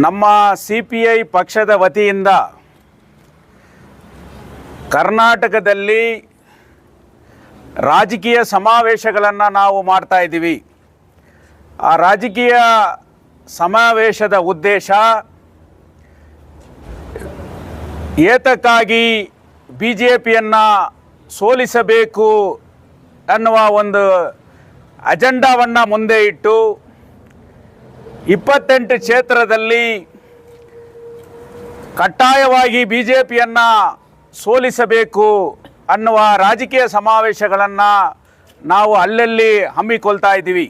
ನಮ್ಮ CPI ಪಕ್ಷದ ವತಿಯಿಂದ ಕರ್ನಾಟಕದಲ್ಲಿ ರಾಜಕೀಯ ಸಮಾವೇಶಗಳನ್ನು ನಾವು ಮಾಡ್ತಾ ಇದ್ದೀವಿ. ಆ ರಾಜಕೀಯ ಸಮಾವೇಶದ ಉದ್ದೇಶ ಏತಕ್ಕಾಗಿ BJPಯನ್ನು ಸೋಲಿಸಬೇಕು ಅನ್ನುವ ಒಂದು ಅಜೆಂಡಾವನ್ನು ಮುಂದೆ ಇಟ್ಟು 28 ಕ್ಷೇತ್ರದಲ್ಲಿ ಕಡ್ಡಾಯವಾಗಿ BJPಯನ್ನು ಸೋಲಿಸಬೇಕು ಅನ್ನುವ ರಾಜಕೀಯ ಸಮಾವೇಶಗಳನ್ನು ನಾವು ಅಲ್ಲಲ್ಲಿ ಹಮ್ಮಿಕೊಳ್ತಾ ಇದ್ದೀವಿ.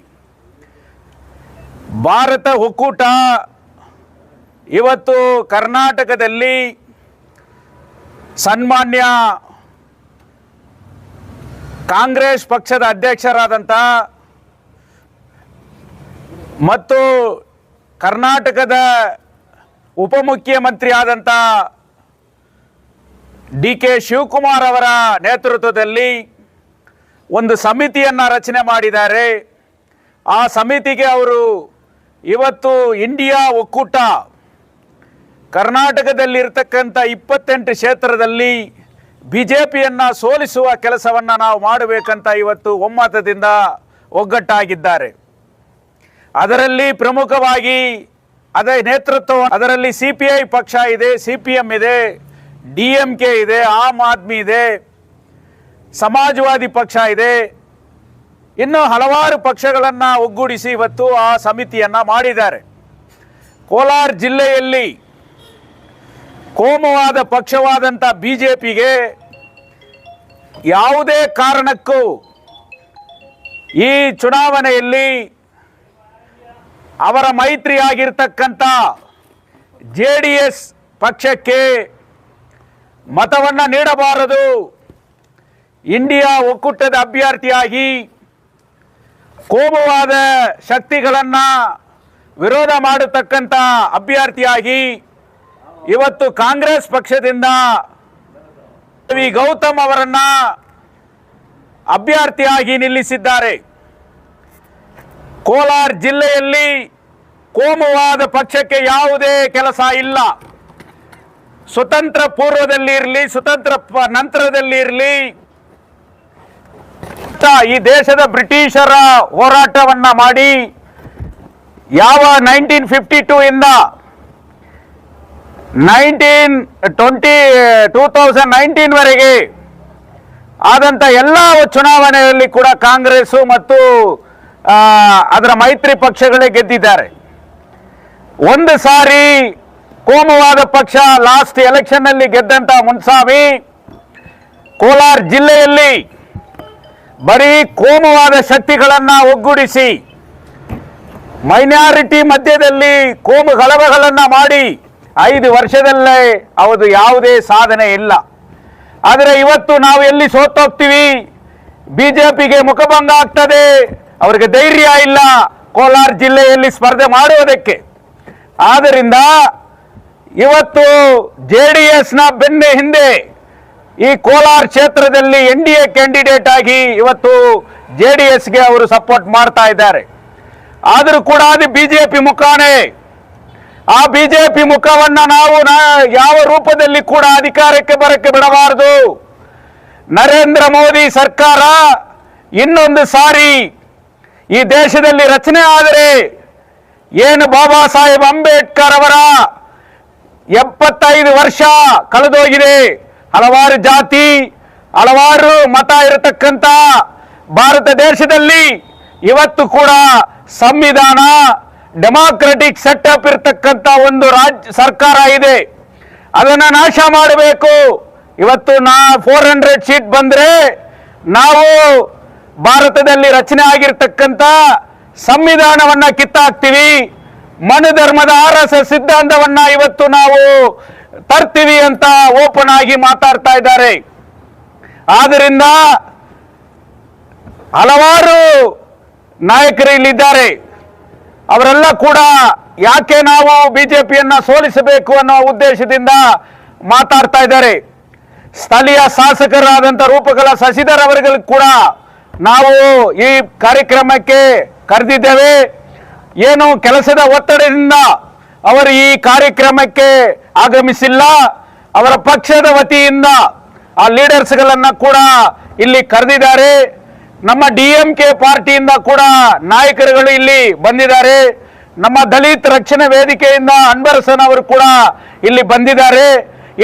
ಭಾರತ ಒಕ್ಕೂಟ ಇವತ್ತು ಕರ್ನಾಟಕದಲ್ಲಿ ಸನ್ಮಾನ್ಯ ಕಾಂಗ್ರೆಸ್ ಪಕ್ಷದ ಅಧ್ಯಕ್ಷರಾದಂಥ ಮತ್ತು ಕರ್ನಾಟಕದ ಉಪಮುಖ್ಯಮಂತ್ರಿ ಆದಂಥ DK ಶಿವಕುಮಾರ್ ಅವರ ನೇತೃತ್ವದಲ್ಲಿ ಒಂದು ಸಮಿತಿಯನ್ನು ರಚನೆ ಮಾಡಿದ್ದಾರೆ. ಆ ಸಮಿತಿಗೆ ಅವರು ಇವತ್ತು ಇಂಡಿಯಾ ಒಕ್ಕೂಟ ಕರ್ನಾಟಕದಲ್ಲಿರ್ತಕ್ಕಂಥ 28 ಕ್ಷೇತ್ರದಲ್ಲಿ BJPಯನ್ನು ಸೋಲಿಸುವ ಕೆಲಸವನ್ನು ನಾವು ಮಾಡಬೇಕಂತ ಇವತ್ತು ಒಮ್ಮತದಿಂದ ಒಗ್ಗಟ್ಟಾಗಿದ್ದಾರೆ. ಅದರಲ್ಲಿ ಪ್ರಮುಖವಾಗಿ ಅದರಲ್ಲಿ CPI ಪಕ್ಷ ಇದೆ, CPM ಇದೆ, DMK ಇದೆ, ಆಮ್ ಆದ್ಮಿ ಇದೆ, ಸಮಾಜವಾದಿ ಪಕ್ಷ ಇದೆ, ಇನ್ನು ಹಲವಾರು ಪಕ್ಷಗಳನ್ನು ಒಗ್ಗೂಡಿಸಿ ಇವತ್ತು ಆ ಸಮಿತಿಯನ್ನು ಮಾಡಿದ್ದಾರೆ. ಕೋಲಾರ ಜಿಲ್ಲೆಯಲ್ಲಿ ಕೋಮುವಾದ ಪಕ್ಷವಾದಂಥ BJPಗೆ ಯಾವುದೇ ಕಾರಣಕ್ಕೂ ಈ ಚುನಾವಣೆಯಲ್ಲಿ ಅವರ ಮೈತ್ರಿಯಾಗಿರ್ತಕ್ಕಂಥ JDS ಪಕ್ಷಕ್ಕೆ ಮತವನ್ನು ನೀಡಬಾರದು. ಇಂಡಿಯಾ ಒಕ್ಕೂಟದ ಅಭ್ಯರ್ಥಿಯಾಗಿ ಕೋಮುವಾದ ಶಕ್ತಿಗಳನ್ನು ವಿರೋಧ ಮಾಡತಕ್ಕಂಥ ಅಭ್ಯರ್ಥಿಯಾಗಿ ಇವತ್ತು ಕಾಂಗ್ರೆಸ್ ಪಕ್ಷದಿಂದ ಗೌತಮ್ ಅವರನ್ನು ಅಭ್ಯರ್ಥಿಯಾಗಿ ನಿಲ್ಲಿಸಿದ್ದಾರೆ. ಕೋಲಾರ ಜಿಲ್ಲೆಯಲ್ಲಿ ಕೋಮುವಾದ ಪಕ್ಷಕ್ಕೆ ಯಾವುದೇ ಕೆಲಸ ಇಲ್ಲ. ಸ್ವತಂತ್ರ ಪೂರ್ವದಲ್ಲಿ ಇರಲಿ, ಸ್ವತಂತ್ರ ನಂತರದಲ್ಲಿ ಇರಲಿ, ಈ ದೇಶದ ಬ್ರಿಟಿಷರ ಹೋರಾಟವನ್ನು ಮಾಡಿ ಯಾವ 1952 ಇಂದ 2019 ವರೆಗೆ ಆದಂಥ ಎಲ್ಲ ಚುನಾವಣೆಯಲ್ಲಿ ಕೂಡ ಕಾಂಗ್ರೆಸ್ಸು ಮತ್ತು ಅದರ ಮೈತ್ರಿ ಪಕ್ಷಗಳೇ ಗೆದ್ದಿದ್ದಾರೆ. ಒಂದು ಸಾರಿ ಕೋಮುವಾದ ಪಕ್ಷ ಲಾಸ್ಟ್ ಎಲೆಕ್ಷನ್ನಲ್ಲಿ ಗೆದ್ದಂಥ ಮುನ್ಸ್ವಾಮಿ ಕೋಲಾರ ಜಿಲ್ಲೆಯಲ್ಲಿ ಬರೀ ಕೋಮುವಾದ ಶಕ್ತಿಗಳನ್ನು ಒಗ್ಗೂಡಿಸಿ ಮೈನಾರಿಟಿ ಮಧ್ಯದಲ್ಲಿ ಕೋಮು ಗಲಭೆಗಳನ್ನು ಮಾಡಿ 5 ವರ್ಷದಲ್ಲೇ ಅವತ್ತು ಯಾವುದೇ ಸಾಧನೆ ಇಲ್ಲ. ಆದರೆ ಇವತ್ತು ನಾವು ಎಲ್ಲಿ ಸೋತೋಗ್ತೀವಿ, BJPಗೆ ಮುಖಭಂಗ ಆಗ್ತದೆ, ಅವರಿಗೆ ಧೈರ್ಯ ಇಲ್ಲ ಕೋಲಾರ ಜಿಲ್ಲೆಯಲ್ಲಿ ಸ್ಪರ್ಧೆ ಮಾಡುವುದಕ್ಕೆ. ಆದ್ದರಿಂದ ಇವತ್ತು JDSನ ಬೆನ್ನ ಹಿಂದೆ ಈ ಕೋಲಾರ ಕ್ಷೇತ್ರದಲ್ಲಿ NDA ಕ್ಯಾಂಡಿಡೇಟ್ ಆಗಿ ಇವತ್ತು JDSಗೆ ಅವರು ಸಪೋರ್ಟ್ ಮಾಡ್ತಾ ಇದ್ದಾರೆ. ಆದರೂ ಕೂಡ ಅದು BJP ಮುಖಾನೇ. ಆ BJP ಮುಖವನ್ನು ನಾವು ಯಾವ ರೂಪದಲ್ಲಿ ಕೂಡ ಅಧಿಕಾರಕ್ಕೆ ಬರಕ್ಕೆ ಬಿಡಬಾರದು. ನರೇಂದ್ರ ಮೋದಿ ಸರ್ಕಾರ ಇನ್ನೊಂದು ಸಾರಿ ಈ ದೇಶದಲ್ಲಿ ರಚನೆ ಆದರೆ ಏನು ಬಾಬಾ ಸಾಹೇಬ್ ಅಂಬೇಡ್ಕರ್ ಅವರ 75 ವರ್ಷ ಕಳೆದೋಗಿದೆ, ಹಲವಾರು ಜಾತಿ ಹಲವಾರು ಮತ ಇರತಕ್ಕಂಥ ಭಾರತ ದೇಶದಲ್ಲಿ ಇವತ್ತು ಕೂಡ ಸಂವಿಧಾನ ಡೆಮಾಕ್ರೆಟಿಕ್ ಸೆಟಪ್ ಇರತಕ್ಕಂಥ ಒಂದು ಸರ್ಕಾರ ಇದೆ. ಅದನ್ನು ನಾಶ ಮಾಡಬೇಕು. ಇವತ್ತು 400 ಸೀಟ್ ಬಂದರೆ ನಾವು ಭಾರತದಲ್ಲಿ ರಚನೆ ಆಗಿರ್ತಕ್ಕಂಥ ಸಂವಿಧಾನವನ್ನು ಕಿತ್ತಾಕ್ತೀವಿ, ಮನುಧರ್ಮದ RSS ಸಿದ್ಧಾಂತವನ್ನು ಇವತ್ತು ನಾವು ತರ್ತೀವಿ ಅಂತ ಓಪನ್ ಆಗಿ ಮಾತಾಡ್ತಾ ಇದ್ದಾರೆ. ಆದ್ದರಿಂದ ಹಲವಾರು ನಾಯಕರು ಇಲ್ಲಿದ್ದಾರೆ. ಅವರೆಲ್ಲ ಕೂಡ ಯಾಕೆ ನಾವು BJPಯನ್ನು ಸೋಲಿಸಬೇಕು ಅನ್ನೋ ಉದ್ದೇಶದಿಂದ ಮಾತಾಡ್ತಾ ಇದ್ದಾರೆ. ಸ್ಥಳೀಯ ಶಾಸಕರಾದಂಥ ರೂಪಕಲಾ ಶಶಿಧರ್ ಅವರಿಗೆ ಕೂಡ ನಾವು ಈ ಕಾರ್ಯಕ್ರಮಕ್ಕೆ ಕರೆದಿದ್ದೇವೆ. ಏನು ಕೆಲಸದ ಒತ್ತಡದಿಂದ ಅವರು ಈ ಕಾರ್ಯಕ್ರಮಕ್ಕೆ ಆಗಮಿಸಿಲ್ಲ. ಅವರ ಪಕ್ಷದ ವತಿಯಿಂದ ಆ ಲೀಡರ್ಸ್ಗಳನ್ನ ಕೂಡ ಇಲ್ಲಿ ಕರೆದಿದ್ದಾರೆ. ನಮ್ಮ DMK ಪಾರ್ಟಿಯಿಂದ ಕೂಡ ನಾಯಕರುಗಳು ಇಲ್ಲಿ ಬಂದಿದ್ದಾರೆ. ನಮ್ಮ ದಲಿತ ರಕ್ಷಣಾ ವೇದಿಕೆಯಿಂದ ಅನ್ಬರಸನ್ ಅವರು ಕೂಡ ಇಲ್ಲಿ ಬಂದಿದ್ದಾರೆ.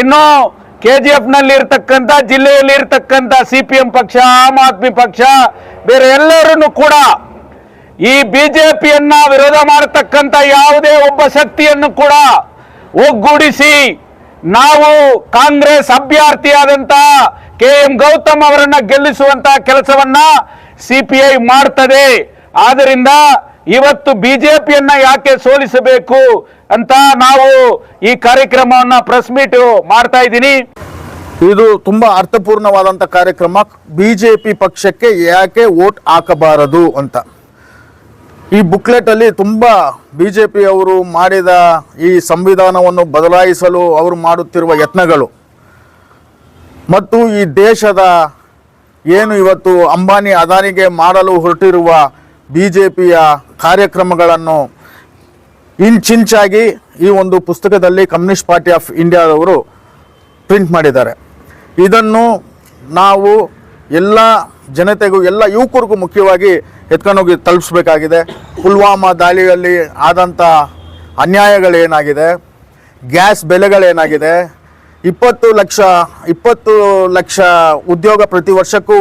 ಇನ್ನು KGF ನಲ್ಲಿ ಇರ್ತಕ್ಕಂಥ, ಜಿಲ್ಲೆಯಲ್ಲಿ ಇರ್ತಕ್ಕಂಥ CPM ಪಕ್ಷ, ಆಮ್ ಆದ್ಮಿ ಪಕ್ಷ, ಬೇರೆ ಎಲ್ಲರನ್ನು ಕೂಡ ಈ ಬಿಜೆಪಿಯನ್ನ ವಿರೋಧ ಮಾಡತಕ್ಕಂಥ ಯಾವುದೇ ಒಬ್ಬ ಶಕ್ತಿಯನ್ನು ಕೂಡ ಒಗ್ಗೂಡಿಸಿ ನಾವು ಕಾಂಗ್ರೆಸ್ ಅಭ್ಯರ್ಥಿಯಾದಂತ KM ಗೌತಮ್ ಅವರನ್ನ ಗೆಲ್ಲಿಸುವಂತ ಕೆಲಸವನ್ನ CPI ಮಾಡ್ತದೆ. ಆದ್ದರಿಂದ ಇವತ್ತು ಬಿಜೆಪಿಯನ್ನ ಯಾಕೆ ಸೋಲಿಸಬೇಕು ಅಂತ ನಾವು ಈ ಕಾರ್ಯಕ್ರಮವನ್ನ ಪ್ರೆಸ್ ಮೀಟ್ ಮಾಡ್ತಾ ಇದ್ದೀನಿ. ಇದು ತುಂಬಾ ಅರ್ಥಪೂರ್ಣವಾದಂಥ ಕಾರ್ಯಕ್ರಮ. ಬಿಜೆಪಿ ಪಕ್ಷಕ್ಕೆ ಯಾಕೆ ವೋಟ್ ಹಾಕಬಾರದು ಅಂತ ಈ ಬುಕ್ಲೆಟ್ ಅಲ್ಲಿ ತುಂಬಾ ಬಿಜೆಪಿ ಅವರು ಮಾಡಿದ ಈ ಸಂವಿಧಾನವನ್ನು ಬದಲಾಯಿಸಲು ಅವರು ಮಾಡುತ್ತಿರುವ ಯತ್ನಗಳು ಮತ್ತು ಈ ದೇಶದ ಏನು ಇವತ್ತು ಅಂಬಾನಿ ಅದಾನಿಗೆ ಮಾಡಲು ಹೊರಟಿರುವ ಬಿಜೆಪಿಯ ಕಾರ್ಯಕ್ರಮಗಳನ್ನು ಇಂಚಿಂಚಾಗಿ ಈ ಒಂದು ಪುಸ್ತಕದಲ್ಲಿ ಕಮ್ಯುನಿಸ್ಟ್ ಪಾರ್ಟಿ ಆಫ್ ಇಂಡಿಯಾದವರು ಪ್ರಿಂಟ್ ಮಾಡಿದ್ದಾರೆ. ಇದನ್ನು ನಾವು ಎಲ್ಲ ಜನತೆಗೂ, ಎಲ್ಲ ಯುವಕರಿಗೂ ಮುಖ್ಯವಾಗಿ ಎತ್ಕೊಂಡೋಗಿ ತಲುಪಿಸ್ಬೇಕಾಗಿದೆ. ಪುಲ್ವಾಮಾ ದಾಳಿಯಲ್ಲಿ ಆದಂಥ ಅನ್ಯಾಯಗಳೇನಾಗಿದೆ, ಗ್ಯಾಸ್ ಬೆಲೆಗಳೇನಾಗಿದೆ, 20 ಲಕ್ಷ ಉದ್ಯೋಗ ಪ್ರತಿ ವರ್ಷಕ್ಕೂ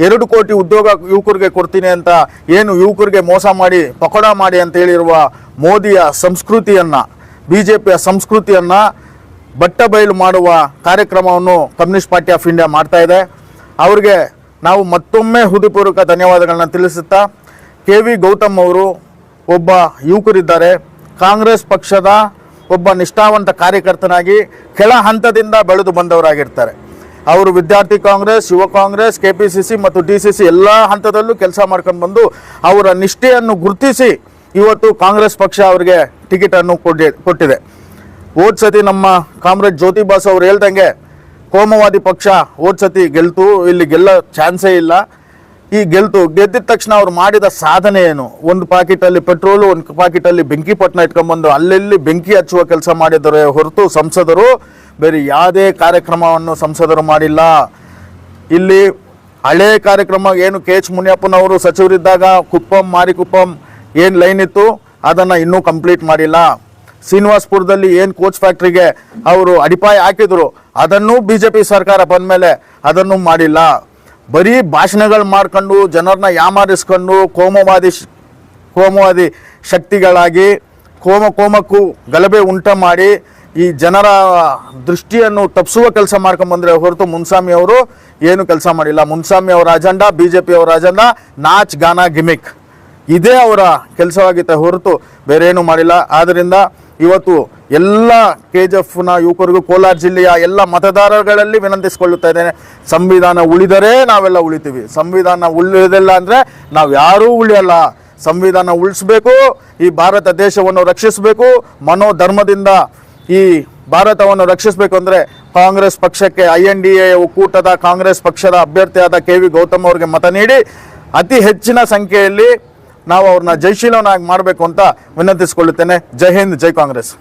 2 ಕೋಟಿ ಉದ್ಯೋಗ ಯುವಕರಿಗೆ ಕೊಡ್ತೀನಿ ಅಂತ ಏನು ಯುವಕರಿಗೆ ಮೋಸ ಮಾಡಿ ಪಕೋಡ ಮಾಡಿ ಅಂತ ಹೇಳಿರುವ ಮೋದಿಯ ಸಂಸ್ಕೃತಿಯನ್ನು, ಬಿಜೆಪಿಯ ಸಂಸ್ಕೃತಿಯನ್ನು ಬಟ್ಟ ಬಯಲು ಮಾಡುವ ಕಾರ್ಯಕ್ರಮವನ್ನು ಕಮ್ಯುನಿಸ್ಟ್ ಪಾರ್ಟಿ ಆಫ್ ಇಂಡಿಯಾ ಮಾಡ್ತಾ ಇದೆ. ಅವ್ರಿಗೆ ನಾವು ಮತ್ತೊಮ್ಮೆ ಹೃದಯಪೂರ್ವಕ ಧನ್ಯವಾದಗಳನ್ನ ತಿಳಿಸುತ್ತಾ, KV ಗೌತಮ್ ಅವರು ಒಬ್ಬ ಯುವಕರಿದ್ದಾರೆ. ಕಾಂಗ್ರೆಸ್ ಪಕ್ಷದ ಒಬ್ಬ ನಿಷ್ಠಾವಂತ ಕಾರ್ಯಕರ್ತನಾಗಿ ಕೆಳ ಹಂತದಿಂದ ಬೆಳೆದು ಬಂದವರಾಗಿರ್ತಾರೆ. ಅವರು ವಿದ್ಯಾರ್ಥಿ ಕಾಂಗ್ರೆಸ್, ಯುವ ಕಾಂಗ್ರೆಸ್, KPCC ಮತ್ತು DCC ಎಲ್ಲ ಹಂತದಲ್ಲೂ ಕೆಲಸ ಮಾಡ್ಕೊಂಡು ಬಂದು ಅವರ ನಿಷ್ಠೆಯನ್ನು ಗುರುತಿಸಿ ಇವತ್ತು ಕಾಂಗ್ರೆಸ್ ಪಕ್ಷ ಅವರಿಗೆ ಟಿಕೆಟನ್ನು ಕೊಟ್ಟಿದೆ. ಹೋದ ಸತಿ ನಮ್ಮ ಕಾಮ್ರೇಡ್ ಜ್ಯೋತಿ ಬಾಸು ಅವ್ರು ಹೇಳ್ದಂಗೆ ಕೋಮವಾದಿ ಪಕ್ಷ ಹೋದ ಸತಿ ಗೆಲ್ತು, ಇಲ್ಲಿ ಗೆಲ್ಲೋ ಚಾನ್ಸೇ ಇಲ್ಲ. ಈ ಗೆದ್ದಿದ ತಕ್ಷಣ ಅವ್ರು ಮಾಡಿದ ಸಾಧನೆ ಏನು? ಒಂದು ಪಾಕೆಟಲ್ಲಿ ಪೆಟ್ರೋಲು, ಒಂದು ಪಾಕೆಟಲ್ಲಿ ಬೆಂಕಿ ಪಟ್ಟಣ ಇಟ್ಕೊಂಡ್ಬಂದು ಅಲ್ಲೆಲ್ಲಿ ಬೆಂಕಿ ಹಚ್ಚುವ ಕೆಲಸ ಮಾಡಿದರೆ ಹೊರತು ಸಂಸದರು ಬೇರೆ ಯಾವುದೇ ಕಾರ್ಯಕ್ರಮವನ್ನು ಸಂಸದರು ಮಾಡಿಲ್ಲ. ಇಲ್ಲಿ ಹಳೇ ಕಾರ್ಯಕ್ರಮ ಏನು KH ಮುನಿಯಪ್ಪನವರು ಸಚಿವರಿದ್ದಾಗ ಮಾರಿಕುಪ್ಪಂ ಏನು ಲೈನ್ ಇತ್ತು ಅದನ್ನು ಇನ್ನೂ ಕಂಪ್ಲೀಟ್ ಮಾಡಿಲ್ಲ. ಶ್ರೀನಿವಾಸ್ಪುರದಲ್ಲಿ ಏನು ಕೋಚ್ ಫ್ಯಾಕ್ಟ್ರಿಗೆ ಅವರು ಅಡಿಪಾಯ ಹಾಕಿದ್ರು ಅದನ್ನು BJP ಸರ್ಕಾರ ಬಂದ ಮೇಲೆ ಅದನ್ನು ಮಾಡಿಲ್ಲ. ಬರೀ ಭಾಷಣಗಳು ಮಾಡ್ಕೊಂಡು ಜನರನ್ನ ಯಾಮಾರಿಸ್ಕೊಂಡು ಕೋಮುವಾದಿ ಶಕ್ತಿಗಳಾಗಿ ಕೋಮಕ್ಕೂ ಗಲಭೆ ಉಂಟ ಮಾಡಿ ಈ ಜನರ ದೃಷ್ಟಿಯನ್ನು ತಪ್ಪಿಸುವ ಕೆಲಸ ಮಾಡ್ಕೊಂಡು ಬಂದರೆ ಹೊರತು ಮುನ್ಸ್ವಾಮಿ ಅವರು ಏನು ಕೆಲಸ ಮಾಡಿಲ್ಲ. ಮುನ್ಸ್ವಾಮಿ ಅವರ ಅಜೆಂಡಾ, BJP ಅವರ ಅಜೆಂಡಾ ನಾಚ್ ಗಾನ ಗಿಮಿಕ್ ಇದೇ ಅವರ ಕೆಲಸವಾಗಿತ್ತೆ ಹೊರತು ಬೇರೆ ಏನು ಮಾಡಿಲ್ಲ. ಆದ್ದರಿಂದ ಇವತ್ತು ಎಲ್ಲ KGFನ ಯುವಕರಿಗೂ, ಕೋಲಾರ ಜಿಲ್ಲೆಯ ಎಲ್ಲ ಮತದಾರಗಳಲ್ಲಿ ವಿನಂತಿಸಿಕೊಳ್ಳುತ್ತಾ ಇದ್ದೇನೆ, ಸಂವಿಧಾನ ಉಳಿದರೆ ನಾವೆಲ್ಲ ಉಳಿತೀವಿ. ಸಂವಿಧಾನ ಉಳಿಯೋದಿಲ್ಲ ಅಂದರೆ ನಾವು ಯಾರೂ ಉಳಿಯಲ್ಲ. ಸಂವಿಧಾನ ಉಳಿಸಬೇಕು, ಈ ಭಾರತ ದೇಶವನ್ನು ರಕ್ಷಿಸಬೇಕು, ಮನೋಧರ್ಮದಿಂದ ಈ ಭಾರತವನ್ನು ರಕ್ಷಿಸಬೇಕು ಅಂದರೆ ಕಾಂಗ್ರೆಸ್ ಪಕ್ಷಕ್ಕೆ, INDA ಒಕ್ಕೂಟದ ಕಾಂಗ್ರೆಸ್ ಪಕ್ಷದ ಅಭ್ಯರ್ಥಿಯಾದ KV ಗೌತಮ್ ಅವರಿಗೆ ಮತ ನೀಡಿ ಅತಿ ಹೆಚ್ಚಿನ ಸಂಖ್ಯೆಯಲ್ಲಿ ನಾವು ಅವ್ರನ್ನ ಜಯಶೀಲನಾಗಿ ಮಾಡಬೇಕು ಅಂತ ವಿನಂತಿಸಿಕೊಳ್ಳುತ್ತೇನೆ. ಜೈ ಹಿಂದ್, ಜೈ ಕಾಂಗ್ರೆಸ್.